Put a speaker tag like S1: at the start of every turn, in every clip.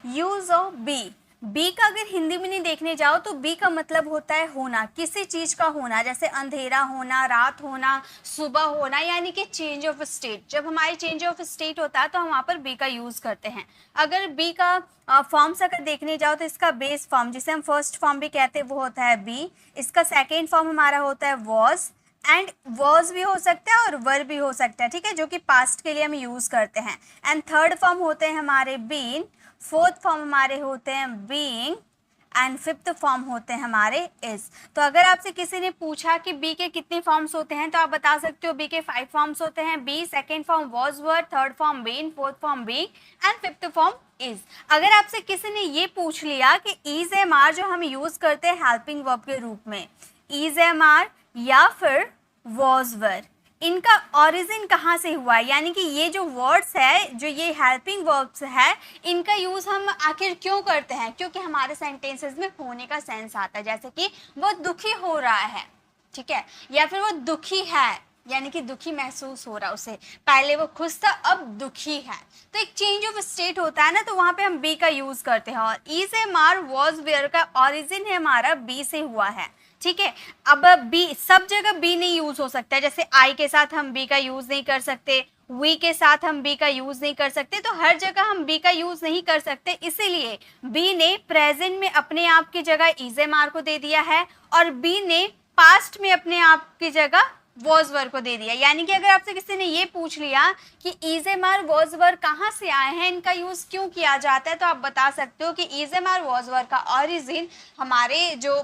S1: Use of B. B का अगर हिंदी में नहीं देखने जाओ तो बी का मतलब होता है होना, किसी चीज का होना, जैसे अंधेरा होना, रात होना, सुबह होना, यानी कि चेंज ऑफ स्टेट। जब हमारी चेंज ऑफ स्टेट होता है तो हम वहाँ पर बी का यूज करते हैं। अगर बी का फॉर्म्स अगर देखने जाओ तो इसका बेस फॉर्म, जिसे हम फर्स्ट फॉर्म भी कहते हैं, वो होता है बी। इसका सेकेंड फॉर्म हमारा होता है वॉज, एंड वॉज भी हो सकता है और वर भी हो सकता है, ठीक है, जो कि पास्ट के लिए हम यूज करते हैं। एंड थर्ड फॉर्म होते हैं हमारे बीन, फोर्थ फॉर्म हमारे होते हैं बीइंग, एंड फिफ्थ फॉर्म होते हैं हमारे इज। तो अगर आपसे किसी ने पूछा कि बी के कितने फॉर्म्स होते हैं तो आप बता सकते हो बी के 5 फॉर्म्स होते हैं। Be, second form was were, third form been, fourth form being and fifth form is. अगर आपसे किसी ने ये पूछ लिया कि इज एम आर जो हम यूज करते हैं हेल्पिंग वर्ब के रूप में, इज एम आर या फिर वॉज वर, इनका ओरिजिन कहाँ से हुआ है, यानी कि ये जो वर्ड्स है, जो ये हेल्पिंग वर्ब्स है, इनका यूज हम आखिर क्यों करते हैं? क्योंकि हमारे सेंटेंसेस में होने का सेंस आता है, जैसे कि वो दुखी हो रहा है, ठीक है, या फिर वो दुखी है, यानी कि दुखी महसूस हो रहा है उसे, पहले वो खुश था अब दुखी है। तो एक चेंज ऑफ स्टेट होता है ना, तो वहां पे हम बी का यूज करते हैं। और ई से मार वॉज वेयर का ओरिजिन है हमारा बी से हुआ है, ठीक है। अब बी सब जगह बी नहीं यूज हो सकता है, जैसे आई के साथ हम बी का यूज नहीं कर सकते, वी के साथ हम बी का यूज नहीं कर सकते, तो हर जगह हम बी का यूज नहीं कर सकते, इसीलिए बी ने प्रेजेंट में अपने आप की जगह इज एम आर को दे दिया है और बी ने पास्ट में अपने आप की जगह वॉज वर को दे दिया। यानी कि अगर आपसे किसी ने ये पूछ लिया कि is am are was were कहाँ से आए हैं, इनका यूज क्यों किया जाता है, तो आप बता सकते हो कि is am are was were का ओरिजिन, हमारे जो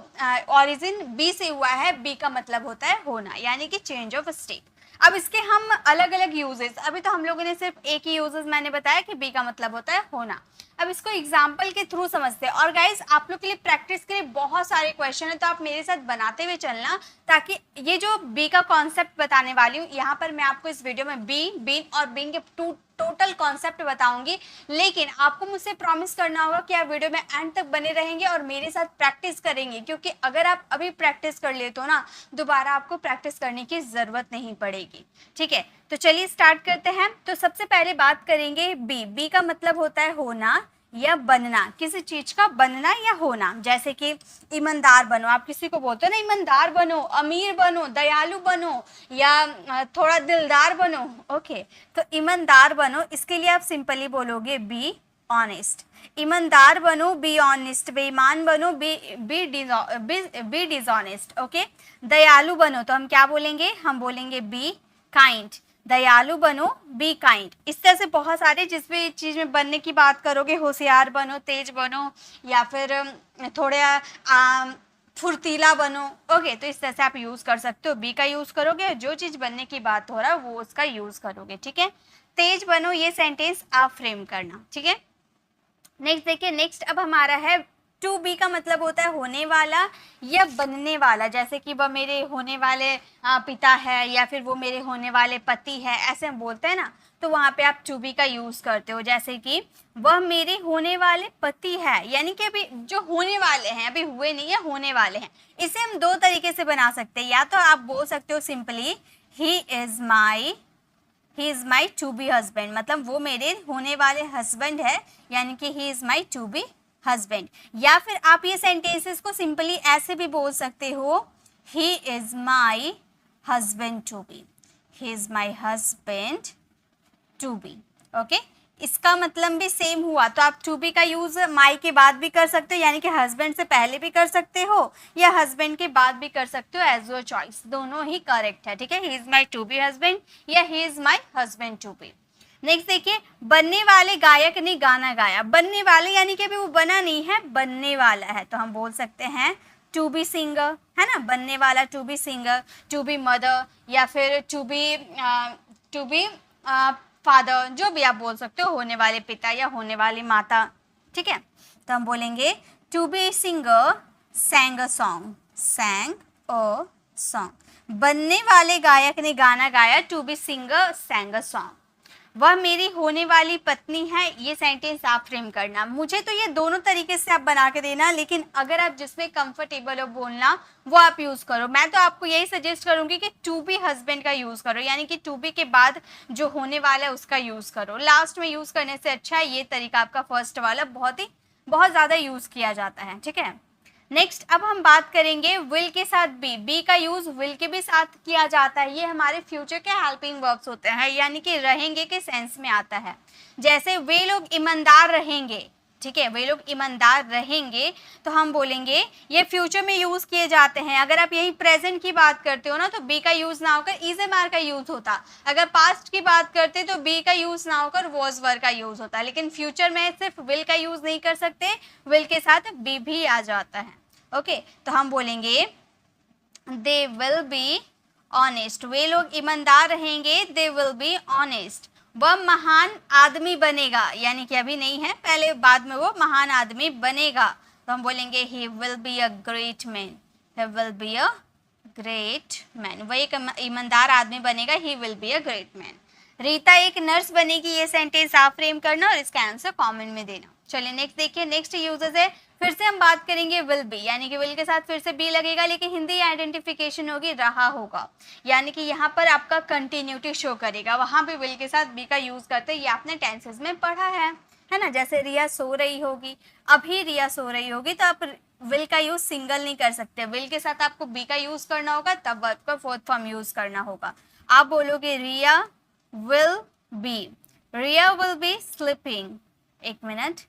S1: ओरिजिन बी से हुआ है। बी का मतलब होता है होना, यानी कि चेंज ऑफ स्टेट। अब इसके हम अलग अलग यूजेस, अभी तो हम लोगों ने सिर्फ एक ही यूजेस मैंने बताया कि बी का मतलब होता है होना। अब इसको एग्जाम्पल के थ्रू समझते हैं। और गाइज आप लोग के लिए प्रैक्टिस के लिए बहुत सारे क्वेश्चन है, तो आप मेरे साथ बनाते हुए चलना, ताकि ये जो बी का कॉन्सेप्ट बताने वाली हूँ, यहाँ पर मैं आपको इस वीडियो में बी, बीन और बीइंग के टोटल कॉन्सेप्ट बताऊंगी। लेकिन आपको मुझसे प्रॉमिस करना होगा कि आप वीडियो में एंड तक बने रहेंगे और मेरे साथ प्रैक्टिस करेंगे, क्योंकि अगर आप अभी प्रैक्टिस कर लेते हो ना, दोबारा आपको प्रैक्टिस करने की जरूरत नहीं पड़ेगी, ठीक है। तो चलिए स्टार्ट करते हैं। तो सबसे पहले बात करेंगे बी। बी का मतलब होता है होना या बनना, किसी चीज का बनना या होना। जैसे कि ईमानदार बनो, आप किसी को बोलते हो ना ईमानदार बनो, अमीर बनो, दयालु बनो, या थोड़ा दिलदार बनो, ओके। तो ईमानदार बनो, इसके लिए आप सिंपली बोलोगे बी ऑनेस्ट। ईमानदार बनो, बी ऑनेस्ट। बेईमान बनो, बी डिसऑनेस्ट, ओके। दयालु बनो तो हम क्या बोलेंगे, हम बोलेंगे बी काइंड। दयालु बनो, बी काइंड। इस तरह से बहुत सारे, जिस भी चीज में बनने की बात करोगे, होशियार बनो, तेज बनो, या फिर थोड़ा फुर्तीला बनो, ओके। तो इस तरह से आप यूज कर सकते हो, बी का यूज करोगे, जो चीज बनने की बात हो रहा है वो उसका यूज करोगे, ठीक है। तेज बनो, ये सेंटेंस आप फ्रेम करना, ठीक है। नेक्स्ट देखिए, नेक्स्ट अब हमारा है टू बी का मतलब होता है होने वाला या बनने वाला। जैसे कि वह मेरे होने वाले पिता है, या फिर वो मेरे होने वाले पति है, ऐसे हम बोलते हैं ना, तो वहां पे आप टू बी का यूज करते हो। जैसे कि वह मेरे होने वाले पति है, यानी कि अभी जो होने वाले हैं, अभी हुए नहीं है, होने वाले हैं। इसे हम दो तरीके से बना सकते हैं, या तो आप बोल सकते हो simply he is my to be husband, मतलब वो मेरे होने वाले हस्बैंड है, यानी कि he is my to be husband. या फिर आप ये सेंटेंसेस को सिंपली ऐसे भी बोल सकते हो, he is my husband to be, he is my husband to be, okay. इसका मतलब भी सेम हुआ, तो आप टू बी का यूज माई के बाद भी कर सकते हो, यानी कि हस्बैंड से पहले भी कर सकते हो या हस्बैंड के बाद भी कर सकते हो, एज योर चॉइस, दोनों ही करेक्ट है, ठीक है। He is my to be husband या he is my husband to be. Next देखिए, बनने वाले गायक ने गाना गाया। बनने वाले यानी कि अभी वो बना नहीं है, बनने वाला है, तो हम बोल सकते हैं टू बी सिंगर, है ना, बनने वाला to be singer, to be mother, या फिर टू बी फादर, जो भी आप बोल सकते हो, होने वाले पिता या होने वाली माता, ठीक है। तो हम बोलेंगे to be singer sang a song, sang a song. बनने वाले गायक ने गाना गाया, to be singer sang a song. वह मेरी होने वाली पत्नी है, ये सेंटेंस आप फ्रेम करना। मुझे तो ये दोनों तरीके से आप बना के देना, लेकिन अगर आप जिसमें कंफर्टेबल हो बोलना वो आप यूज़ करो। मैं तो आपको यही सजेस्ट करूंगी कि टू बी हस्बैंड का यूज़ करो, यानी कि टू बी के बाद जो होने वाला है उसका यूज़ करो। लास्ट में यूज़ करने से अच्छा है ये तरीका आपका फर्स्ट वाला, बहुत ज़्यादा यूज़ किया जाता है, ठीक है। नेक्स्ट अब हम बात करेंगे विल के साथ बी का यूज विल के भी साथ किया जाता है। ये हमारे फ्यूचर के हेल्पिंग वर्ब्स होते हैं, यानी कि रहेंगे के सेंस में आता है। जैसे वे लोग ईमानदार रहेंगे, ठीक है, वे लोग ईमानदार रहेंगे, तो हम बोलेंगे ये फ्यूचर में यूज किए जाते हैं। अगर आप यही प्रेजेंट की बात करते हो ना तो बी का यूज ना होकर इज एम आर का यूज होता। अगर पास्ट की बात करते तो बी का यूज ना होकर वॉज वर का यूज होता। लेकिन फ्यूचर में सिर्फ विल का यूज नहीं कर सकते, विल के साथ बी भी आ जाता है। ओके, तो हम बोलेंगे दे विल बी ऑनेस्ट, वे लोग ईमानदार रहेंगे, दे विल बी ऑनेस्ट। वह महान आदमी बनेगा, यानी कि अभी नहीं है, पहले बाद में वो महान आदमी बनेगा, तो हम बोलेंगे he will be a great man, he will be a great man. वह एक ईमानदार आदमी बनेगा, he will be a great man. Rita एक नर्स बनेगी, ये सेंटेंस आप फ्रेम करना और इसका आंसर कमेंट में देना। चलिए नेक्स्ट देखिए, नेक्स्ट यूजेस है, फिर से हम बात करेंगे विल बी, यानी कि विल के साथ फिर से बी लगेगा, लेकिन हिंदी आइडेंटिफिकेशन होगी रहा होगा, यानी कि यहाँ पर आपका कंटिन्यूटी शो करेगा। वहाँ पे विल के साथ बी का यूज करते हैं, ये आपने टेंसेस में पढ़ा है ना। जैसे रिया सो रही होगी, अभी रिया सो रही होगी, तो आप विल का यूज सिंगल नहीं कर सकते, विल के साथ आपको बी का यूज करना होगा, तब वर्ब का फोर्थ फॉर्म यूज करना होगा। आप बोलोगे Riya will be, Riya will be sleeping, एक minute,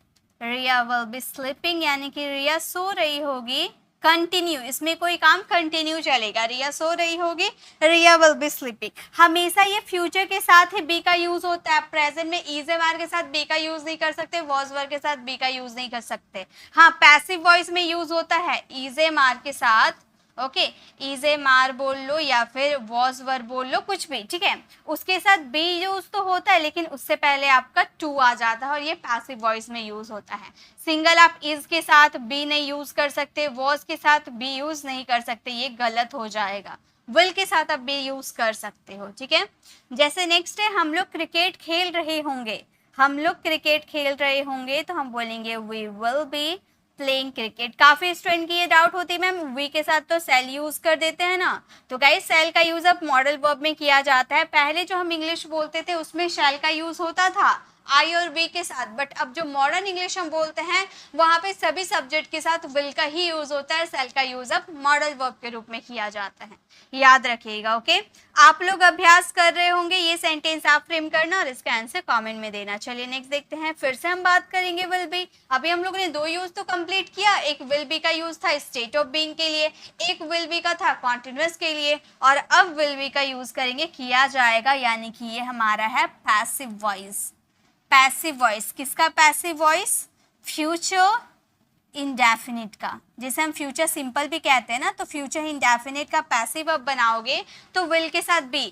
S1: Riya will be sleeping, यानी कि रिया सो रही होगी। कंटिन्यू, इसमें कोई काम कंटिन्यू चलेगा, रिया सो रही होगी, रिया विल बी स्लीपिंग। हमेशा ये फ्यूचर के साथ ही बी का यूज होता है। प्रेजेंट में इज एम आर के साथ बी का यूज नहीं कर सकते, वॉज वर के साथ बी का यूज नहीं कर सकते। हाँ, पैसिव वॉइस में यूज होता है इज एम आर के साथ, ओके, इज एम आर बोल लो या फिर वॉज वर बोल लो, कुछ भी, ठीक है, उसके साथ बी यूज तो होता है, लेकिन उससे पहले आपका टू आ जाता है और ये पैसिव वॉइस में यूज होता है। सिंगल आप इज के साथ बी नहीं यूज कर सकते, वॉज के साथ बी यूज नहीं कर सकते, ये गलत हो जाएगा। विल के साथ आप बी यूज कर सकते हो, ठीक है। जैसे नेक्स्ट है, हम लोग क्रिकेट खेल रहे होंगे, हम लोग क्रिकेट खेल रहे होंगे, तो हम बोलेंगे we will be playing cricket. काफी स्टूडेंट की ये डाउट होती है मैम वी के साथ तो सेल यूज कर देते हैं ना, तो गाइस सेल का यूज अब मॉडल वर्ब में किया जाता है। पहले जो हम इंग्लिश बोलते थे उसमें शैल का यूज होता था आई और बी के साथ, बट अब जो मॉडर्न इंग्लिश हम बोलते हैं वहाँ पे सभी सब्जेक्ट के साथ विल का ही यूज होता है, सेल का यूज अब मॉडल वर्ब के रूप में किया जाता है, याद रखिएगा। ओके, आप लोग अभ्यास कर रहे होंगे, ये सेंटेंस आप फ्रेम करना और इसका आंसर कमेंट में देना। चलिए नेक्स्ट देखते हैं, फिर से हम बात करेंगे विल बी। अभी हम लोग ने दो यूज तो कंप्लीट किया, एक विल बी का यूज था स्टेट ऑफ बीइंग के लिए, एक विल बी का था कॉन्टिन्यूअस के लिए, और अब विल बी का यूज करेंगे, किया जाएगा, यानी कि ये हमारा है पैसिव वॉइस। पैसिव वॉइस किसका? पैसिव वॉइस फ्यूचर इंडेफिनिट का, जिसे हम फ्यूचर सिंपल भी कहते हैं ना, तो फ्यूचर इंडेफिनिट का पैसिव अब बनाओगे तो विल के साथ बी।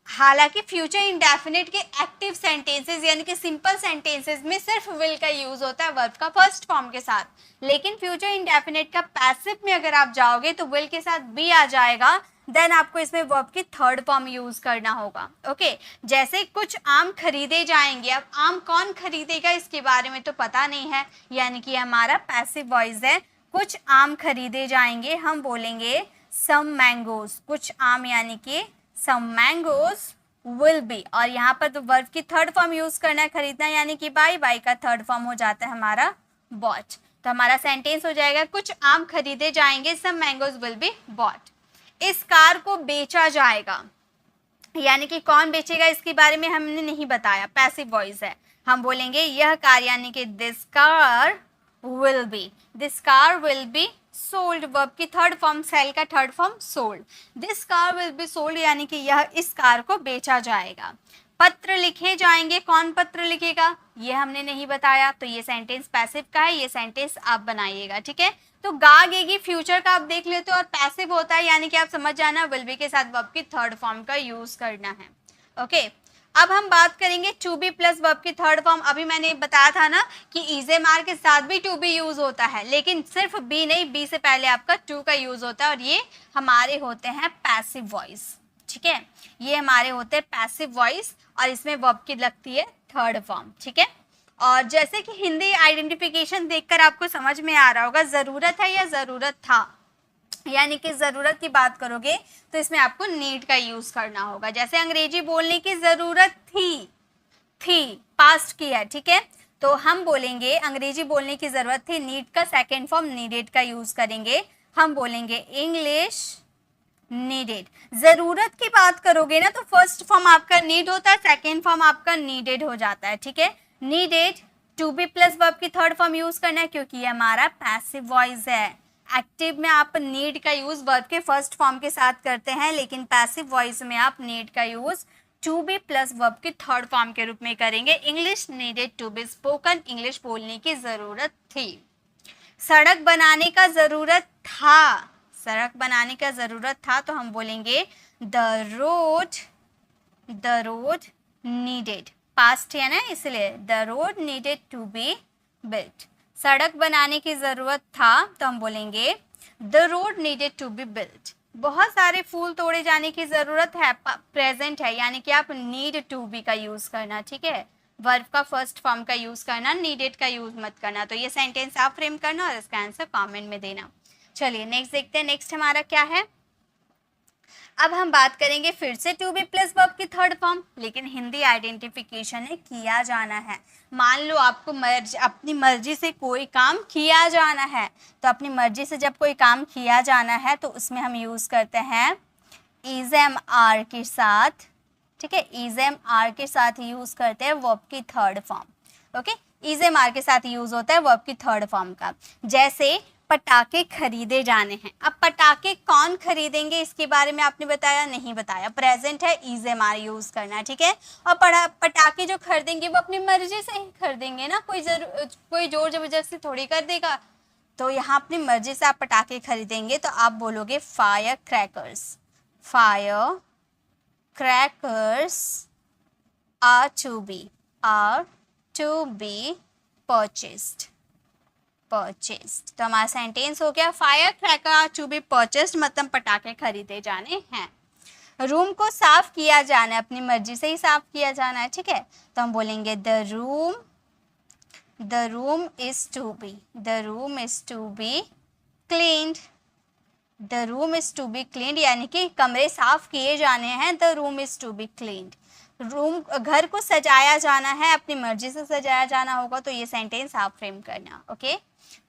S1: हालांकि फ्यूचर इंडेफिनिट के एक्टिव सेंटेंसेस यानी कि सिंपल सेंटेंसेस में सिर्फ विल का यूज होता है वर्ब का फर्स्ट फॉर्म के साथ, लेकिन फ्यूचर इंडेफिनिट का पैसिव में अगर आप जाओगे तो विल के साथ बी आ जाएगा, देन आपको इसमें वर्ब की थर्ड फॉर्म यूज करना होगा। ओके, जैसे कुछ आम खरीदे जाएंगे, अब आम कौन खरीदेगा इसके बारे में तो पता नहीं है, यानी कि हमारा पैसिव वॉइस है कुछ आम खरीदे जाएंगे, हम बोलेंगे सम मैंगोज, कुछ आम यानी कि सम मैंगोज विल बी, और यहाँ पर तो वर्ब की थर्ड फॉर्म यूज करना है खरीदना, यानी कि बाई, बाई का थर्ड फॉर्म हो जाता है हमारा बॉट, तो हमारा सेंटेंस हो जाएगा कुछ आम खरीदे जाएंगे, सम मैंगोज विल बी बॉट। इस कार को बेचा जाएगा, यानी कि कौन बेचेगा इसके बारे में हमने नहीं बताया, पैसिव वॉइस है, हम बोलेंगे यह कार, यानी कि this car will be, this car will be sold, verb की थर्ड फॉर्म, सेल का third form sold, this car will be sold, यानी कि यह इस कार को बेचा जाएगा। पत्र लिखे जाएंगे, कौन पत्र लिखेगा ये हमने नहीं बताया, तो ये सेंटेंस पैसिव का है, ये सेंटेंस आप बनाइएगा, ठीक है। तो गागेगी फ्यूचर का आप देख लेते हो और पैसिव होता है, यानी कि आप समझ जाना विल बी के साथ वर्ब की थर्ड फॉर्म का यूज करना है। ओके, अब हम बात करेंगे टू बी प्लस वर्ब की थर्ड फॉर्म। अभी मैंने बताया था ना कि इज एम आर के साथ भी टू बी यूज होता है, लेकिन सिर्फ बी नहीं, बी से पहले आपका टू का यूज होता है, और ये हमारे होते हैं पैसिव वॉइस। ठीक है, ये हमारे होते हैं पैसिव वॉइस और इसमें वर्ब की लगती है थर्ड फॉर्म, ठीक है। और जैसे कि हिंदी आइडेंटिफिकेशन देखकर आपको समझ में आ रहा होगा, जरूरत है या जरूरत था, यानी कि जरूरत की बात करोगे तो इसमें आपको नीड का यूज करना होगा। जैसे अंग्रेजी बोलने की जरूरत थी पास्ट की है, ठीक है, तो हम बोलेंगे अंग्रेजी बोलने की जरूरत थी, नीड का सेकेंड फॉर्म नीडेड का यूज करेंगे, हम बोलेंगे इंग्लिश नीडेड। जरूरत की बात करोगे ना तो फर्स्ट फॉर्म आपका नीड होता है, सेकेंड फॉर्म आपका नीडेड हो जाता है, ठीक है। Needed to be plus verb की थर्ड फॉर्म यूज करना है क्योंकि ये हमारा पैसिव वॉइस है। एक्टिव में आप नीड का यूज वर्ब के फर्स्ट फॉर्म के साथ करते हैं, लेकिन पैसिव वॉइस में आप नीड का use to be plus verb की थर्ड फॉर्म के रूप में करेंगे। English needed to be spoken, English बोलने की जरूरत थी। सड़क बनाने का जरूरत था, सड़क बनाने का जरूरत था तो हम बोलेंगे द रोड नीडेड, पास्ट है ना इसलिए the road needed to be built. सड़क बनाने की जरूरत था तो हम बोलेंगे the road needed to be built. बहुत सारे फूल तोड़े जाने की जरूरत है, प्रेजेंट है, यानी कि आप नीड टू बी का यूज करना, ठीक है, वर्ब का फर्स्ट फॉर्म का यूज करना, नीडेड का यूज मत करना। तो ये सेंटेंस आप फ्रेम करना और इसका आंसर कमेंट में देना। चलिए नेक्स्ट देखते हैं, नेक्स्ट हमारा क्या है। अब हम बात करेंगे फिर से टू बी प्लस वर्ब की थर्ड फॉर्म, लेकिन हिंदी आइडेंटिफिकेशन है किया जाना है। मान लो आपको अपनी मर्जी से कोई काम किया जाना है, तो अपनी मर्जी से जब कोई काम किया जाना है तो उसमें हम यूज करते हैं इज एम आर के साथ, ठीक है, इज एम आर के साथ यूज करते हैं वर्ब की third form. Okay, is am are के साथ यूज होता है वर्ब की थर्ड फॉर्म का। जैसे पटाखे खरीदे जाने हैं, अब पटाखे कौन खरीदेंगे इसके बारे में आपने बताया नहीं बताया, प्रेजेंट है, इज एम आर यूज करना है, ठीक है। और पटाखे जो खरीदेंगे वो अपनी मर्जी से ही खरीदेंगे ना, कोई जोर जबरदस्ती थोड़ी कर देगा। तो यहाँ अपनी मर्जी से आप पटाखे खरीदेंगे तो आप बोलोगे fire crackers, fire crackers are to be purchased. तो हमारा सेंटेंस हो गया fire cracker are to be purchased, मतलब पटाखे खरीदे जाने हैं। रूम को साफ किया जाना है, अपनी मर्जी से ही साफ किया जाना है, ठीक है, तो हम बोलेंगे the room is to be cleaned, the room is to be cleaned, यानी कि कमरे साफ किए जाने हैं, the room is to be cleaned. Room घर को सजाया जाना है, अपनी मर्जी से सजाया जाना होगा, तो ये सेंटेंस आप फ्रेम करना। ओके,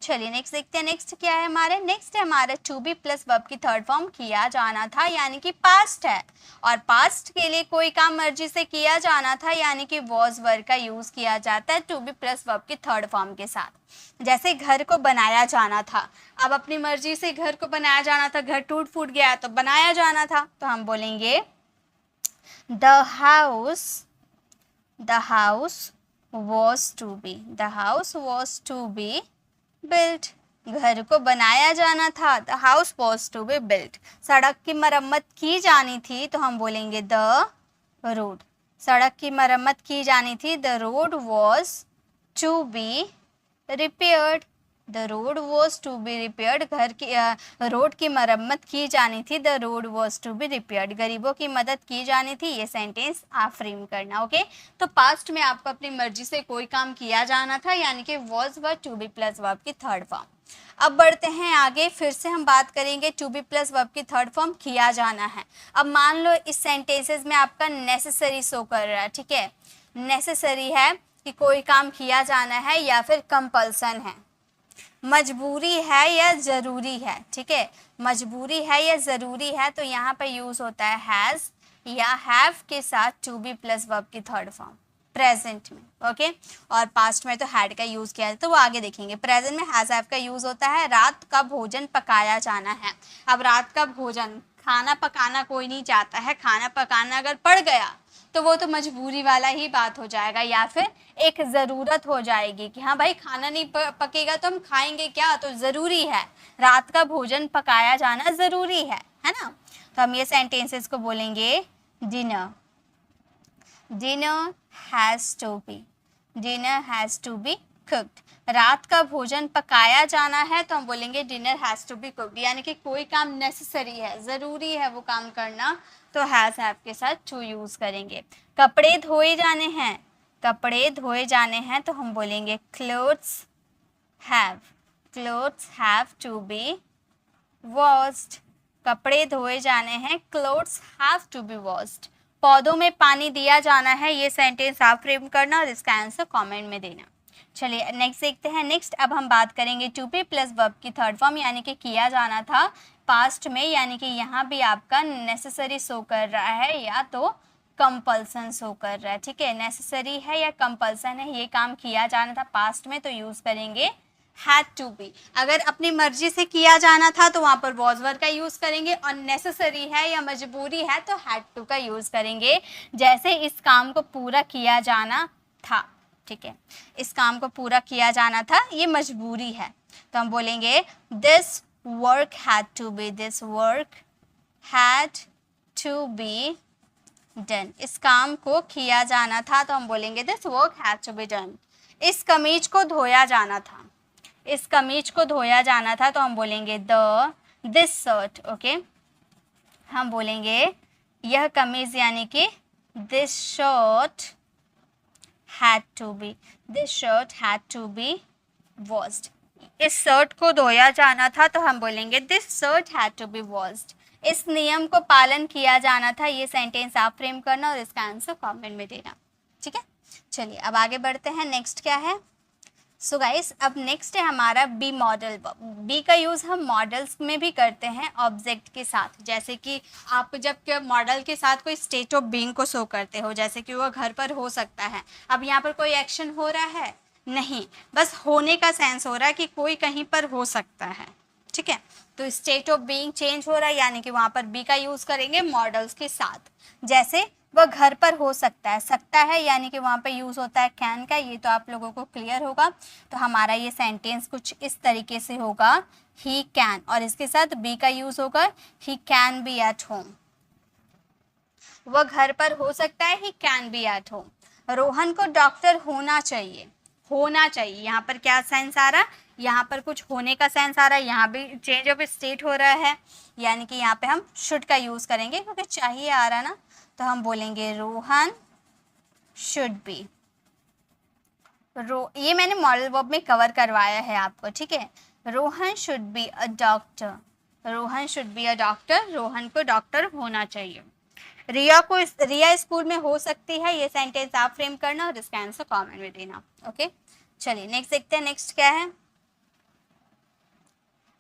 S1: चलिए नेक्स्ट देखते हैं, नेक्स्ट क्या है हमारे, नेक्स्ट है हमारा टू बी प्लस वर्ब की थर्ड फॉर्म किया जाना था, यानी कि पास्ट है, और पास्ट के लिए कोई काम मर्जी से किया जाना था, यानी कि वॉज वर्ब का यूज किया जाता है टू बी प्लस वर्ब की थर्ड फॉर्म के साथ। जैसे घर को बनाया जाना था, अब अपनी मर्जी से घर को बनाया जाना था, घर टूट फूट गया तो बनाया जाना था, तो हम बोलेंगे The house was to be built। घर को बनाया जाना था, the house was to be built। सड़क की मरम्मत की जानी थी तो हम बोलेंगे the road। सड़क की मरम्मत की जानी थी, the road was to be repaired। The road was to be repaired, घर की रोड की मरम्मत की जानी थी, the road was to be repaired. गरीबों की मदद की जानी थी, ये सेंटेंस आप फ्रेम करना। ओके, तो पास्ट में आपको अपनी मर्जी से कोई काम किया जाना था, यानी कि was verb to be plus verb की थर्ड फॉर्म। अब बढ़ते हैं आगे, फिर से हम बात करेंगे टू बी प्लस वर्ब की थर्ड फॉर्म किया जाना है। अब मान लो इस सेंटेंसेस में आपका नेसेसरी शो कर रहा है, ठीक है, नेसेसरी है कि कोई काम किया जाना है या फिर कंपल्सन है, मजबूरी है या ज़रूरी है, ठीक है, मजबूरी है या ज़रूरी है, तो यहाँ पर यूज़ होता है हैज़ या हैव के साथ टू बी प्लस वर्ब की थर्ड फॉर्म प्रेजेंट में। ओके, और पास्ट में तो हैड का यूज़ किया है, तो वो आगे देखेंगे। प्रेजेंट में हैज़ हैव का यूज़ होता है, रात का भोजन पकाया जाना है। अब रात का भोजन, खाना पकाना कोई नहीं चाहता है, खाना पकाना अगर पड़ गया तो वो तो मजबूरी वाला ही बात हो जाएगा, या फिर एक ज़रूरत हो जाएगी कि हाँ भाई खाना नहीं पकेगा तो हम खाएंगे क्या, तो ज़रूरी है, रात का भोजन पकाया जाना ज़रूरी है ना। तो हम ये सेंटेंसेस को बोलेंगे dinner has to be cooked. रात का भोजन पकाया जाना है तो हम बोलेंगे dinner has to be cooked, यानी कि कोई काम नेसेसरी है, ज़रूरी है वो काम करना, तो हैज़ हैव के साथ टू यूज़ करेंगे। कपड़े धोए जाने हैं, कपड़े धोए जाने हैं तो हम बोलेंगे clothes have to be washed. कपड़े धोए जाने हैं, clothes have to be washed. पौधों में पानी दिया जाना है, ये सेंटेंस आप फ्रेम करना और इसका आंसर कमेंट में देना। चलिए नेक्स्ट देखते हैं। नेक्स्ट अब हम बात करेंगे टू बी प्लस वर्ब की थर्ड फॉर्म, यानी कि किया जाना था पास्ट में, यानी कि यहाँ भी आपका नेसेसरी शो कर रहा है या तो कंपल्सन शो कर रहा है। ठीक है, नेसेसरी है या कंपल्सन है, ये काम किया जाना था पास्ट में तो यूज़ करेंगे had to be। अगर अपनी मर्जी से किया जाना था तो वहाँ पर was were का यूज़ करेंगे, और नेसेसरी है या मजबूरी है तो had to का यूज़ करेंगे। जैसे इस काम को पूरा किया जाना था, ठीक है, इस काम को पूरा किया जाना था, ये मजबूरी है, तो हम बोलेंगे this work had to be, this work had to be done। इस काम को किया जाना था तो हम बोलेंगे this work had to be done। इस कमीज को धोया जाना था, इस कमीज को धोया जाना था तो हम बोलेंगे दिस शर्ट। ओके, हम बोलेंगे यह कमीज यानी कि this shirt had to be, this shirt had to be washed. इस शर्ट को धोया जाना था तो हम बोलेंगे this shirt had to be washed. इस नियम को पालन किया जाना था, ये सेंटेंस आप फ्रेम करना और इसका आंसर कमेंट में देना। ठीक है, चलिए अब आगे बढ़ते हैं। नेक्स्ट क्या है? सो गाइस, अब नेक्स्ट है हमारा बी मॉडल वर्ब। बी का यूज़ हम मॉडल्स में भी करते हैं ऑब्जेक्ट के साथ, जैसे कि आप जब मॉडल के साथ कोई स्टेट ऑफ बीइंग को शो करते हो, जैसे कि वो घर पर हो सकता है। अब यहाँ पर कोई एक्शन हो रहा है नहीं, बस होने का सेंस हो रहा है कि कोई कहीं पर हो सकता है। ठीक है, तो स्टेट ऑफ बीइंग चेंज हो रहा है, यानी कि वहाँ पर बी का यूज़ करेंगे मॉडल्स के साथ। जैसे वह घर पर हो सकता है, सकता है यानी कि वहाँ पे यूज़ होता है कैन का, ये तो आप लोगों को क्लियर होगा। तो हमारा ये सेंटेंस कुछ इस तरीके से होगा, ही कैन, और इसके साथ बी का यूज़ होगा he can be at home. वह घर पर हो सकता है, he can be at home. Rohan को डॉक्टर होना चाहिए, होना चाहिए, यहाँ पर क्या सेंस आ रहा है? यहाँ पर कुछ होने का सेंस आ रहा है, यहाँ भी चेंज ऑफ स्टेट हो रहा है, यानी कि यहाँ पे हम शुड का यूज़ करेंगे क्योंकि चाहिए आ रहा ना, तो हम बोलेंगे रोहन शुड बी। ये मैंने मॉडल वर्ब में कवर करवाया है आपको। ठीक है, Rohan should be a doctor, Rohan should be a doctor, Rohan को डॉक्टर होना चाहिए। रिया स्कूल में हो सकती है, ये सेंटेंस आप फ्रेम करना और इसका आंसर कमेंट में देना। ओके, चलिए नेक्स्ट देखते हैं। नेक्स्ट क्या है?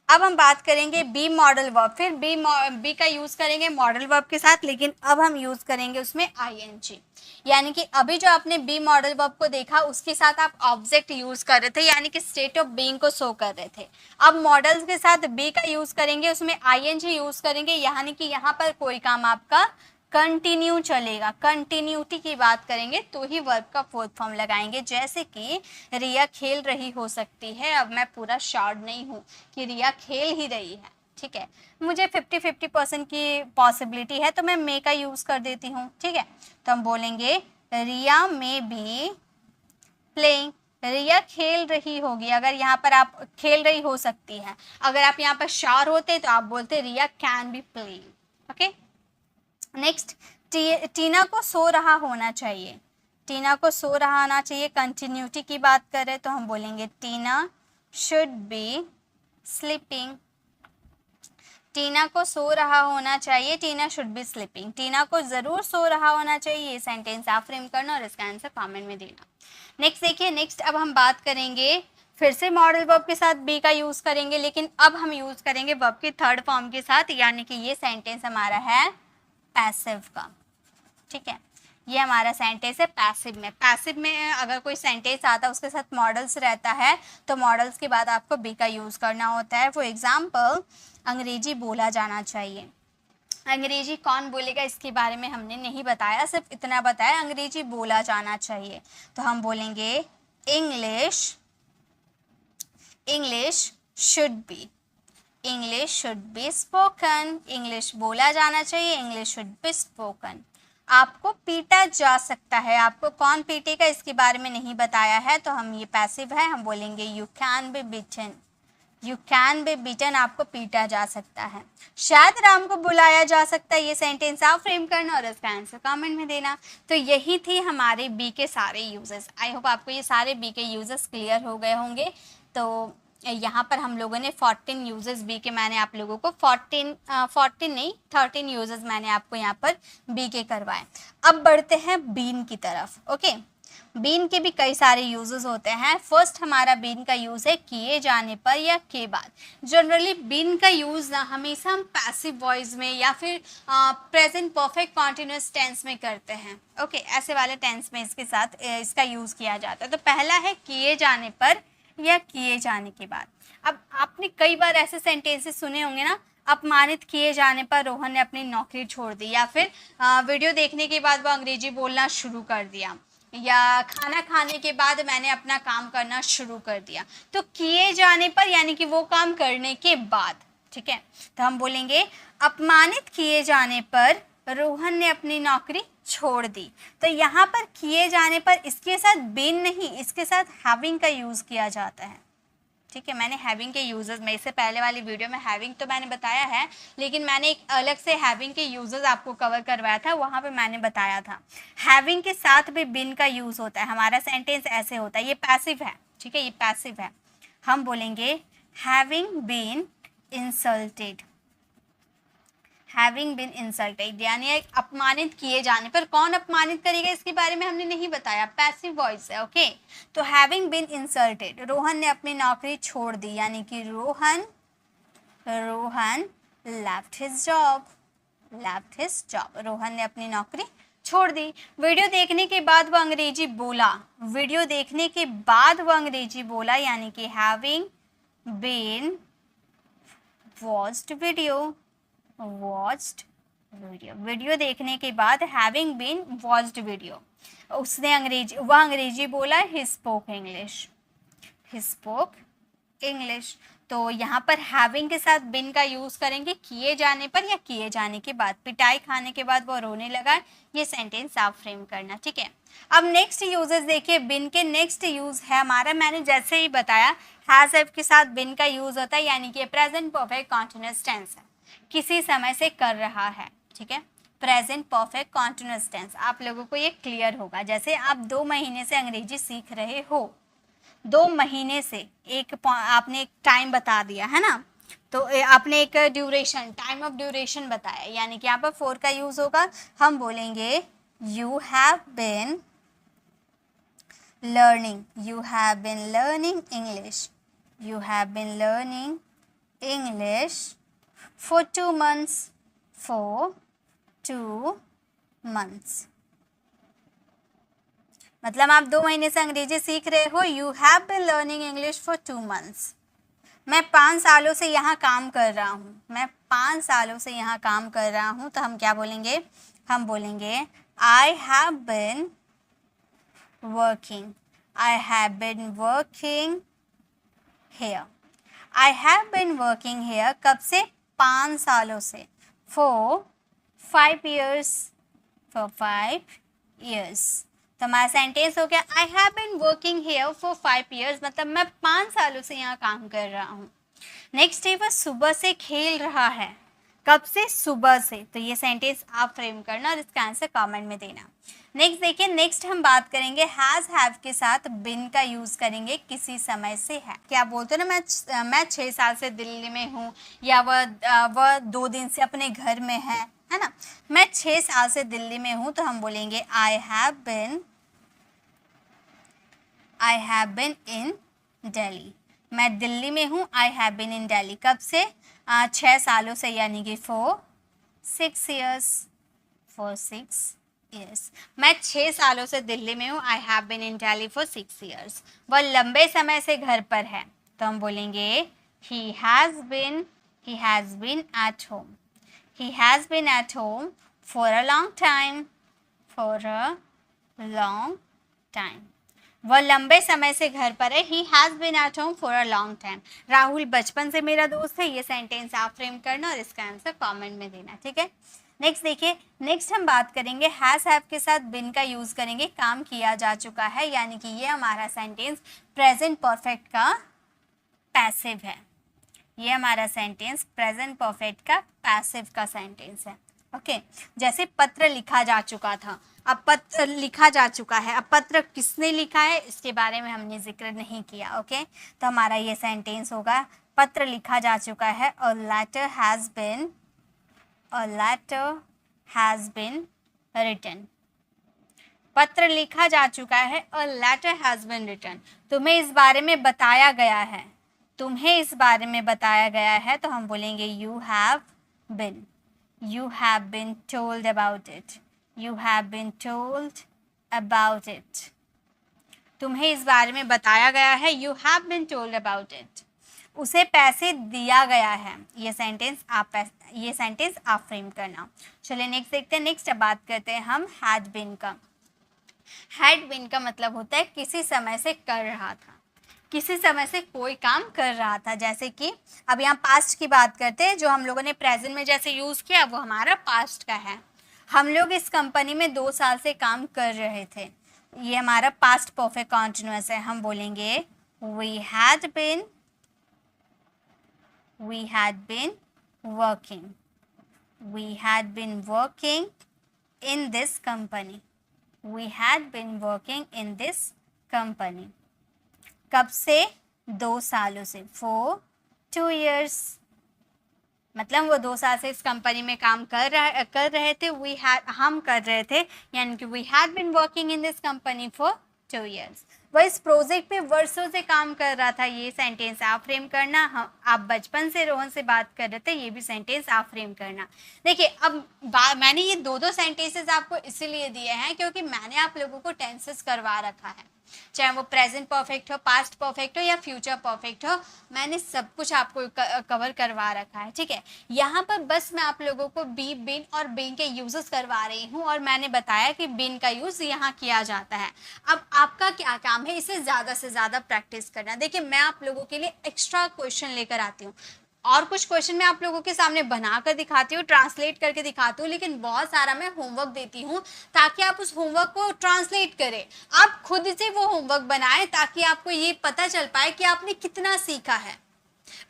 S1: अब हम बात करेंगे बी मॉडल वर्ब। फिर बी का यूज़ करेंगे मॉडल वर्ब के साथ, लेकिन अब हम यूज़ करेंगे उसमें आईएनजी। यानी कि अभी जो आपने बी मॉडल वर्ब को देखा उसके साथ आप ऑब्जेक्ट यूज़ कर रहे थे, यानी कि स्टेट ऑफ बीइंग को शो कर रहे थे। अब मॉडल्स के साथ बी का यूज़ करेंगे, उसमें आईएनजी यूज़ करेंगे, यानी कि यहाँ पर कोई काम आपका कंटिन्यू चलेगा। कंटिन्यूटी की बात करेंगे तो ही वर्ब का फोर्थ फॉर्म लगाएंगे। जैसे कि रिया खेल रही हो सकती है, अब मैं पूरा श्योर नहीं हूँ कि रिया खेल ही रही है। ठीक है, मुझे 50-50% की पॉसिबिलिटी है तो मैं मे का यूज़ कर देती हूँ। ठीक है, तो हम बोलेंगे रिया मे बी प्लेइंग, रिया खेल रही होगी। अगर यहाँ पर आप खेल रही हो सकती है, अगर आप यहाँ पर श्योर होते तो आप बोलते Riya can be playing. Okay, next, Tina को सो रहा होना चाहिए, टीना को सो रहा होना चाहिए। कंटिन्यूटी की बात करें तो हम बोलेंगे टीना शुड बी स्लीपिंग, टीना को सो रहा होना चाहिए, टीना शुड बी स्लीपिंग, टीना को ज़रूर सो रहा होना चाहिए। ये सेंटेंस आप फ्रेम करना और इसका आंसर कमेंट में देना। नेक्स्ट देखिए, नेक्स्ट अब हम बात करेंगे फिर से मॉडल वर्ब के साथ बी का यूज़ करेंगे, लेकिन अब हम यूज़ करेंगे वर्ब की थर्ड फॉर्म के साथ, यानी कि ये सेंटेंस हमारा है पैसिव का। ठीक है, ये हमारा सेंटेंस है पैसिव में। पैसिव में अगर कोई सेंटेंस आता है उसके साथ मॉडल्स रहता है तो मॉडल्स के बाद आपको बी का यूज़ करना होता है। फॉर एग्जाम्पल, अंग्रेजी बोला जाना चाहिए। अंग्रेजी कौन बोलेगा इसके बारे में हमने नहीं बताया, सिर्फ इतना बताया अंग्रेजी बोला जाना चाहिए। तो हम बोलेंगे English should be, English should be spoken, English बोला जाना चाहिए, इंग्लिश शुड बी स्पोकन। आपको पीटा जा सकता है। आपको कौन पीटेगा इसके बारे में नहीं बताया है, तो हम ये पैसिव है, हम बोलेंगे you can be beaten. You can be beaten, आपको पीटा जा सकता है। शायद राम को बुलाया जा सकता है, ये सेंटेंस आप फ्रेम करना और इसका आंसर कमेंट में देना। तो यही थी हमारे बी के सारे यूजेस। आई होप आपको ये सारे बी के यूजेस क्लियर हो गए होंगे। तो यहाँ पर हम लोगों ने 14 यूजेस बी के, मैंने आप लोगों को 14 नहीं 13 यूजेस मैंने आपको यहाँ पर बी के करवाए। अब बढ़ते हैं बीन की तरफ। ओके, बीन के भी कई सारे यूजेस होते हैं। फर्स्ट हमारा बीन का यूज है किए जाने पर या के बाद। जनरली बीन का यूज ना हमेशा हम पैसिव वॉइस में या फिर प्रेजेंट परफेक्ट कॉन्टिन्यूअस टेंस में करते हैं। ओके, ऐसे वाले टेंस में इसके साथ इसका यूज किया जाता है। तो पहला है किए जाने पर या किए जाने के बाद। अब आपने कई बार ऐसे सेंटेंसेस सुने होंगे ना, अपमानित किए जाने पर रोहन ने अपनी नौकरी छोड़ दी, या फिर वीडियो देखने के बाद वो अंग्रेजी बोलना शुरू कर दिया, या खाना खाने के बाद मैंने अपना काम करना शुरू कर दिया। तो किए जाने पर यानी कि वो काम करने के बाद। ठीक है, तो हम बोलेंगे अपमानित किए जाने पर रोहन ने अपनी नौकरी छोड़ दी। तो यहाँ पर किए जाने पर इसके साथ बीन नहीं, इसके साथ हैविंग का यूज़ किया जाता है। ठीक है, मैंने हैविंग के यूजेस में, इससे पहले वाली वीडियो में हैविंग तो मैंने बताया है, लेकिन मैंने एक अलग से हैविंग के यूजेस आपको कवर करवाया था, वहाँ पे मैंने बताया था हैविंग के साथ भी बिन का यूज़ होता है। हमारा सेंटेंस ऐसे होता है, ये पैसिव है। ठीक है, ये पैसिव है। हम बोलेंगे having been insulted. Having been insulted यानी अपमानित किए जाने पर। कौन अपमानित करेगा इसके बारे में हमने नहीं बताया, पैसिव वॉइस है। ओके, तो हैविंग बिन इंसल्टेड, रोहन ने अपनी नौकरी छोड़ दी, यानी कि Rohan left his job. Rohan ने अपनी नौकरी छोड़ दी। वीडियो देखने के बाद वो अंग्रेजी बोला। वीडियो देखने के बाद वो अंग्रेजी बोला, यानी कि having been watched video. Video देखने के बाद हैविंग बीन वॉच्ड वीडियो, वह अंग्रेजी बोला। He spoke English. तो यहाँ पर हैविंग के साथ बिन का यूज करेंगे किए जाने पर या किए जाने के बाद। पिटाई खाने के बाद वो रोने लगा, ये सेंटेंस आप फ्रेम करना। ठीक है, अब नेक्स्ट यूजेस देखिए। बिन के नेक्स्ट यूज है हमारा, मैंने जैसे ही बताया, हैज हैव के साथ बिन का यूज होता है, यानी कि प्रेजेंट परफेक्ट कॉन्टिन्यूअस टेंस है, किसी समय से कर रहा है। ठीक है, प्रेजेंट परफेक्ट कॉन्टिन्यूअस टेंस। आप लोगों को ये क्लियर होगा। जैसे आप 2 महीने से अंग्रेजी सीख रहे हो, 2 महीने से आपने एक टाइम बता दिया है ना, तो आपने एक ड्यूरेशन, टाइम ऑफ ड्यूरेशन बताया, यानी कि यहाँ पर 4 का यूज होगा। हम बोलेंगे you have been learning English for 2 months। मतलब आप 2 महीने से अंग्रेजी सीख रहे हो। You have been learning English for 2 months। मैं 5 सालों से यहाँ काम कर रहा हूँ। तो हम क्या बोलेंगे? हम बोलेंगे I have been working here. कब से? 5 सालों से। for 5 years। तो हमारा सेंटेंस हो गया I have been working here for 5 years, मतलब मैं 5 सालों से यहाँ काम कर रहा हूँ। नेक्स्ट है वह सुबह से खेल रहा है। कब से? सुबह से। तो ये सेंटेंस आप फ्रेम करना और इसका आंसर कमेंट में देना। नेक्स्ट देखिए, नेक्स्ट हम बात करेंगे हैज़ हैव के साथ बिन का यूज़ करेंगे किसी समय से है। क्या बोलते हो ना, मैं 6 साल से दिल्ली में हूँ, या वह 2 दिन से अपने घर में है ना। मैं 6 साल से दिल्ली में हूँ, तो हम बोलेंगे आई हैव बिन इन दिल्ली। मैं दिल्ली में हूँ, आई हैव बिन इन दिल्ली। कब से? 6 सालों से, यानी कि for 6 years। मैं 6 सालों से दिल्ली में हूँ, I have been in Delhi for 6 years। वह लंबे समय से घर पर है, तो हम बोलेंगे he has been at home for a long time। वह लंबे समय से घर पर है। He has been at home for a long time। Rahul बचपन से मेरा दोस्त है। ये सेंटेंस आप फ्रेम करना और इसका आंसर कमेंट में देना। ठीक है, नेक्स्ट देखिए, नेक्स्ट हम बात करेंगे हैज हैव के साथ बिन का यूज करेंगे, काम किया जा चुका है, यानी कि ये हमारा सेंटेंस प्रेजेंट परफेक्ट का पैसिव है। ये हमारा सेंटेंस प्रेजेंट परफेक्ट का पैसिव का सेंटेंस है। ओके, जैसे पत्र लिखा जा चुका था, अब पत्र लिखा जा चुका है, अब पत्र किसने लिखा है इसके बारे में हमने जिक्र नहीं किया। ओके, तो हमारा ये सेंटेंस होगा पत्र लिखा जा चुका है, a letter has been written। पत्र लिखा जा चुका है, a letter has been written। तुम्हें इस बारे में बताया गया है, तुम्हें इस बारे में बताया गया है, तो हम बोलेंगे you have been told about it, you have been told about it। तुम्हें इस बारे में बताया गया है, you have been told about it। उसे पैसे दिया गया है, ये सेंटेंस आप फ्रेम करना। चलिए नेक्स्ट देखते हैं। नेक्स्ट अब बात करते हैं हम हैड बीन का। हैड बीन का मतलब होता है किसी समय से कर रहा था, किसी समय से कोई काम कर रहा था। जैसे कि अब यहाँ पास्ट की बात करते हैं, जो हम लोगों ने प्रेजेंट में जैसे यूज़ किया वो हमारा पास्ट का है। हम लोग इस कंपनी में 2 साल से काम कर रहे थे, ये हमारा पास्ट परफेक्ट कॉन्टिन्यूअस है। हम बोलेंगे we had been working in this company, we had been working in this company। कब से? 2 सालों से, for 2 years। मतलब वो 2 साल से इस कंपनी में काम कर रहे थे, हम कर रहे थे, यानी कि we had been working in this company for 2 years। वह इस प्रोजेक्ट पे वर्षों से काम कर रहा था, ये सेंटेंस आप फ्रेम करना। आप बचपन से रोहन से बात कर रहे थे, ये भी सेंटेंस आप फ्रेम करना। देखिए अब मैंने ये 2 सेंटेंसेस आपको इसीलिए दिए हैं क्योंकि मैंने आप लोगों को टेंसेस करवा रखा है, चाहे वो प्रेजेंट परफेक्ट हो, पास्ट परफेक्ट हो या फ्यूचर परफेक्ट हो, मैंने सब कुछ आपको कवर करवा रखा है। ठीक है, यहाँ पर बस मैं आप लोगों को बी, बिन और बीइंग के यूजेस करवा रही हूँ और मैंने बताया कि बिन का यूज यहाँ किया जाता है। अब आपका क्या काम है, इसे ज़्यादा से ज़्यादा प्रैक्टिस करना। देखिए मैं आप लोगों के लिए एक्स्ट्रा क्वेश्चन लेकर आती हूँ, और कुछ क्वेश्चन मैं आप लोगों के सामने बनाकर दिखाती हूँ, ट्रांसलेट करके दिखाती हूँ, लेकिन बहुत सारा मैं होमवर्क देती हूँ ताकि आप उस होमवर्क को ट्रांसलेट करें, आप खुद से वो होमवर्क बनाएं ताकि आपको ये पता चल पाए कि आपने कितना सीखा है।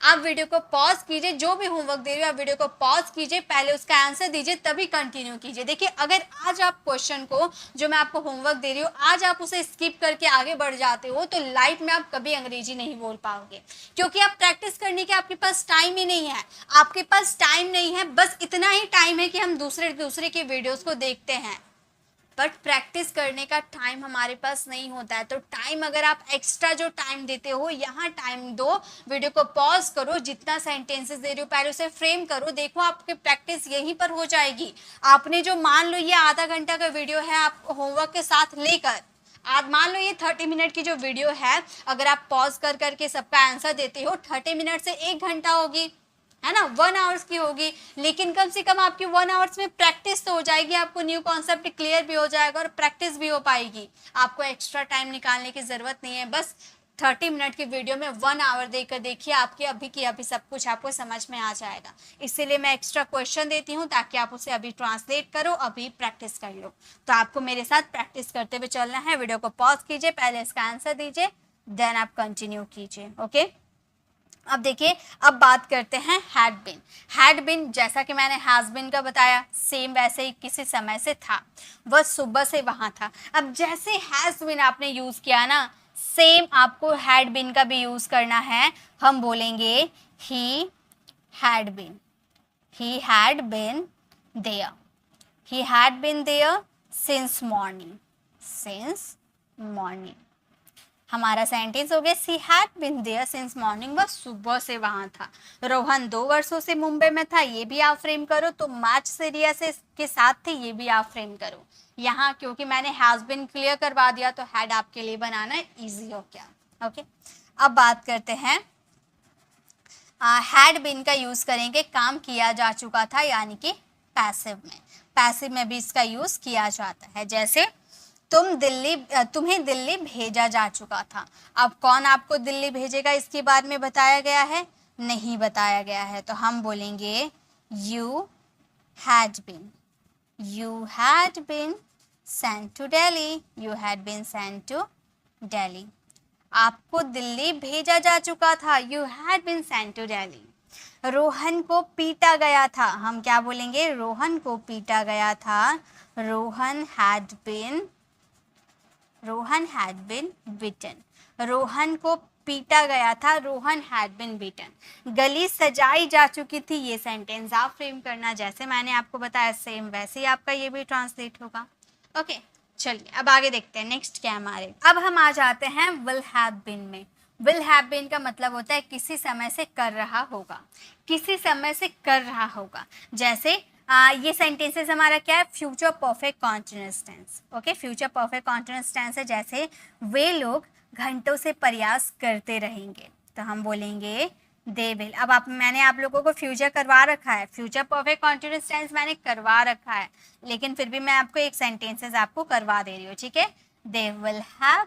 S1: आप वीडियो को पॉज कीजिए, जो भी होमवर्क दे रहे हो आप वीडियो को पॉज कीजिए, पहले उसका आंसर दीजिए तभी कंटिन्यू कीजिए। देखिए अगर आज आप क्वेश्चन को, जो मैं आपको होमवर्क दे रही हूँ, आज आप उसे स्किप करके आगे बढ़ जाते हो तो लाइफ में आप कभी अंग्रेजी नहीं बोल पाओगे, क्योंकि आप प्रैक्टिस करने के आपके पास टाइम ही नहीं है। आपके पास टाइम नहीं है, बस इतना ही टाइम है कि हम दूसरे के वीडियोस को देखते हैं, बट प्रैक्टिस करने का टाइम हमारे पास नहीं होता है। तो टाइम अगर आप एक्स्ट्रा जो टाइम देते हो, यहाँ टाइम दो, वीडियो को पॉज करो, जितना सेंटेंसेस दे रही हो पहले उसे फ्रेम करो, देखो आपकी प्रैक्टिस यहीं पर हो जाएगी। आपने जो मान लो ये आधा घंटा का वीडियो है, आप होमवर्क के साथ लेकर, आप मान लो ये 30 मिनट की जो वीडियो है, अगर आप पॉज कर करके सबका आंसर देते हो, 30 मिनट से 1 घंटा होगी, है ना, 1 आवर्स की होगी, लेकिन कम से कम आपकी 1 आवर्स में प्रैक्टिस तो हो जाएगी, आपको न्यू कॉन्सेप्ट क्लियर भी हो जाएगा और प्रैक्टिस भी हो पाएगी। आपको एक्स्ट्रा टाइम निकालने की जरूरत नहीं है, बस 30 मिनट की वीडियो में 1 आवर देकर देखिए, आपके अभी की अभी सब कुछ आपको समझ में आ जाएगा। इसीलिए मैं एक्स्ट्रा क्वेश्चन देती हूँ ताकि आप उसे अभी ट्रांसलेट करो, अभी प्रैक्टिस कर लो। तो आपको मेरे साथ प्रैक्टिस करते हुए चलना है। वीडियो को पॉज कीजिए, पहले इसका आंसर दीजिए, देन आप कंटिन्यू कीजिए। ओके, अब देखिए, अब बात करते हैं हैड बिन। हैड बिन जैसा कि मैंने हैज बिन का बताया, सेम वैसे ही किसी समय से था, वह सुबह से वहाँ था। अब जैसे हैज बिन आपने यूज़ किया ना, सेम आपको हैड बिन का भी यूज़ करना है। हम बोलेंगे he had been, he had been there, he had been there since morning, since morning. हमारा सेंटेंस हो गया she had been there since morning, वह सुबह से वहाँ था। रोहन 2 वर्षों से मुंबई में था, ये भी आप फ्रेम करो। तो मार्च से रिया से के साथ थे, ये भी आप फ्रेम करो। यहाँ क्योंकि मैंने हैज बिन क्लियर करवा दिया तो हैड आपके लिए बनाना ईजी हो गया। ओके, अब बात करते हैं हैड बिन का यूज करेंगे, काम किया जा चुका था, यानी कि पैसिव में। पैसिव में भी इसका यूज किया जाता है। जैसे तुम्हें दिल्ली भेजा जा चुका था। अब कौन आपको दिल्ली भेजेगा इसके बारे में बताया गया है? नहीं बताया गया है, तो हम बोलेंगे you had been. You had been sent to Delhi. You had been sent to Delhi. आपको दिल्ली भेजा जा चुका था. You had been sent to Delhi. Rohan को पीटा गया था. हम क्या बोलेंगे? रोहन को पीटा गया था. Rohan had been beaten. Rohan को पीटा गया था. Rohan had been beaten. गली सजाई जा चुकी थी. ये सेंटेंस आप फ्रेम करना, जैसे मैंने आपको बताया सेम वैसे ही आपका ये भी ट्रांसलेट होगा. ओके, चलिए अब आगे देखते हैं नेक्स्ट क्या हमारे. अब हम आ जाते हैं विल हैव बीन में. विल हैव बीन का मतलब होता है किसी समय से कर रहा होगा. किसी समय से कर रहा होगा. जैसे ये सेंटेंसेस हमारा क्या है? Future perfect continuous tense. Okay, future perfect continuous tense है. जैसे वे लोग घंटों से प्रयास करते रहेंगे, तो हम बोलेंगे दे विल. अब मैंने आप लोगों को फ्यूचर करवा रखा है, फ्यूचर परफेक्ट कॉन्टिन्यूअस टेंस मैंने करवा रखा है, लेकिन फिर भी मैं आपको एक सेंटेंसेस आपको करवा दे रही हूँ. ठीक है, they will have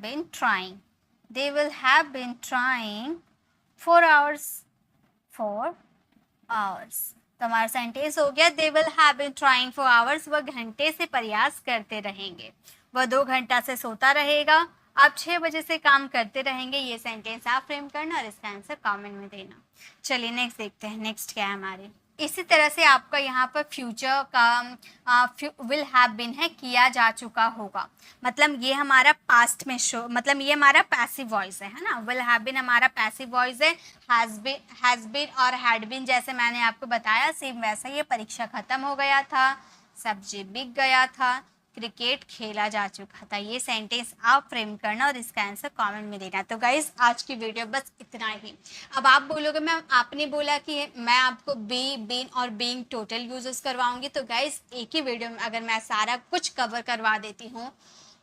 S1: been trying. They will have been trying for hours. तो हमारा सेंटेंस हो गया they will have been trying for hours. वह घंटे से प्रयास करते रहेंगे. वह 2 घंटा से सोता रहेगा. आप 6 बजे से काम करते रहेंगे. ये सेंटेंस आप फ्रेम करना और इसका आंसर कमेंट में देना. चलिए नेक्स्ट देखते हैं. नेक्स्ट क्या है हमारे. इसी तरह से आपका यहाँ पर फ्यूचर का विल हैव बीन है, किया जा चुका होगा. मतलब ये हमारा पास्ट में शो, मतलब ये हमारा पैसिव वॉइस है ना. विल हैव बीन हमारा पैसिव वॉइस है. हैज बीन और हैड बीन जैसे मैंने आपको बताया सेम वैसा ये परीक्षा खत्म हो गया था, सब्जी बिक गया था, क्रिकेट खेला जा चुका था. ये सेंटेंस आप फ्रेम करना और इसका आंसर कमेंट में देना. तो गाइज आज की वीडियो बस इतना ही. अब आप बोलोगे मैम आपने बोला कि मैं आपको बीन और बीइंग टोटल यूजेस करवाऊंगी. तो गाइज एक ही वीडियो में अगर मैं सारा कुछ कवर करवा देती हूँ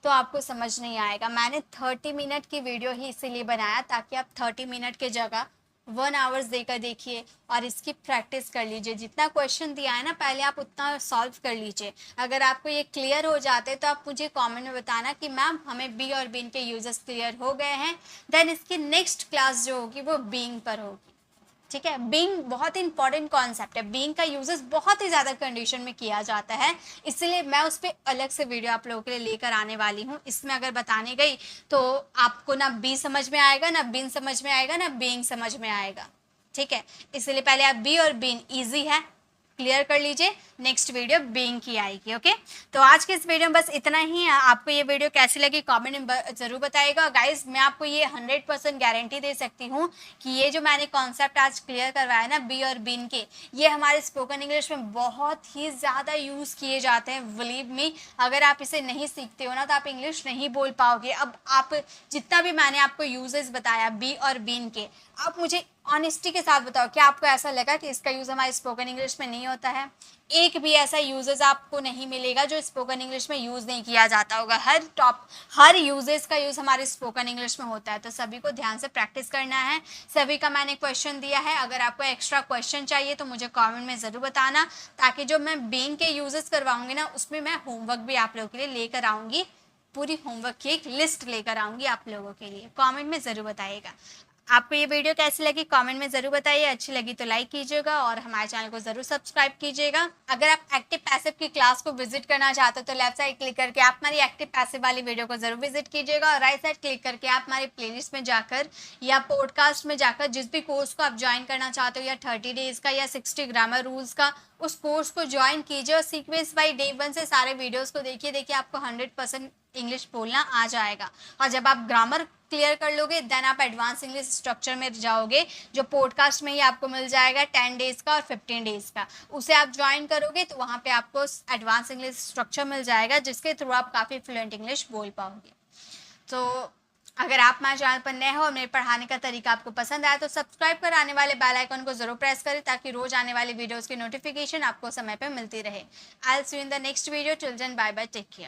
S1: तो आपको समझ नहीं आएगा. मैंने 30 मिनट की वीडियो ही इसीलिए बनाया ताकि आप 30 मिनट की जगह 1 आवर्स देकर देखिए और इसकी प्रैक्टिस कर लीजिए. जितना क्वेश्चन दिया है ना पहले आप उतना सॉल्व कर लीजिए. अगर आपको ये क्लियर हो जाते तो आप मुझे कमेंट में बताना कि मैम हमें बी और बीन के यूजेस क्लियर हो गए हैं. देन इसकी नेक्स्ट क्लास जो होगी वो बीइंग पर होगी. ठीक है, बीइंग बहुत इंपॉर्टेंट कॉन्सेप्ट है. बीइंग का यूजेस बहुत ही ज़्यादा कंडीशन में किया जाता है, इसलिए मैं उस पर अलग से वीडियो आप लोगों के लिए लेकर आने वाली हूँ. इसमें अगर बताने गई तो आपको ना बी समझ में आएगा, ना बीन समझ में आएगा, ना बीइंग समझ में आएगा. ठीक है, इसलिए पहले आप बी और बीन ईजी है क्लियर कर लीजिए. नेक्स्ट वीडियो बीइंग की आएगी. ओके, तो आज के इस वीडियो में बस इतना ही. आपको ये वीडियो कैसी लगी कमेंट में ज़रूर बताइएगा. गाइस मैं आपको ये 100% गारंटी दे सकती हूँ कि ये जो मैंने कॉन्सेप्ट आज क्लियर करवाया ना बी और बीन के, ये हमारे स्पोकन इंग्लिश में बहुत ही ज़्यादा यूज़ किए जाते हैं. बिलीव मी, अगर आप इसे नहीं सीखते हो ना तो आप इंग्लिश नहीं बोल पाओगे. अब आप जितना भी मैंने आपको यूजेस बताया बी और बीन के, आप मुझे ऑनेस्टी के साथ बताओ क्या आपको ऐसा लगा कि इसका यूज़ हमारे स्पोकन इंग्लिश में नहीं होता है? एक भी ऐसा यूजेस आपको नहीं मिलेगा जो स्पोकन इंग्लिश में यूज़ नहीं किया जाता होगा. हर यूजेस का यूज़ हमारे स्पोकन इंग्लिश में होता है. तो सभी को ध्यान से प्रैक्टिस करना है. सभी का मैंने क्वेश्चन दिया है. अगर आपको एक्स्ट्रा क्वेश्चन चाहिए तो मुझे कमेंट में ज़रूर बताना, ताकि जो मैं बीइंग के यूजेस करवाऊँगी ना उसमें मैं होमवर्क भी आप लोगों के लिए लेकर आऊँगी. पूरी होमवर्क की एक लिस्ट लेकर आऊँगी आप लोगों के लिए. कमेंट में ज़रूर बताइएगा. आपको ये वीडियो कैसी लगी कमेंट में ज़रूर बताइए. अच्छी लगी तो लाइक कीजिएगा और हमारे चैनल को ज़रूर सब्सक्राइब कीजिएगा. अगर आप एक्टिव पैसिव की क्लास को विजिट करना चाहते हो तो लेफ्ट साइड क्लिक करके आप हमारी एक्टिव पैसिव वाली वीडियो को ज़रूर विजिट कीजिएगा और राइट साइड क्लिक करके आप हमारी प्लेलिस्ट में जाकर या पॉडकास्ट में जाकर जिस भी कोर्स को आप ज्वाइन करना चाहते हो, या 30 डेज़ का या 60 ग्रामर रूल्स का, उस कोर्स को ज्वाइन कीजिए और सीक्वेंस बाय डे 1 से सारे वीडियोस को देखिए आपको 100% इंग्लिश बोलना आ जाएगा. और जब आप ग्रामर क्लियर कर लोगे देन आप एडवांस इंग्लिश स्ट्रक्चर में जाओगे, जो पॉडकास्ट में ही आपको मिल जाएगा 10 डेज़ का और 15 डेज़ का. उसे आप ज्वाइन करोगे तो वहाँ पे आपको एडवांस इंग्लिश स्ट्रक्चर मिल जाएगा, जिसके थ्रू आप काफ़ी फ्लुएंट इंग्लिश बोल पाओगे. तो अगर आप हमारे चैनल पर नए हो और मेरे पढ़ाने का तरीका आपको पसंद आया तो सब्सक्राइब कर आने वाले बेल आइकन को जरूर प्रेस करें, ताकि रोज आने वाली वीडियोस की नोटिफिकेशन आपको समय पर मिलती रहे. I will see you in the next video. Till then bye bye, take care.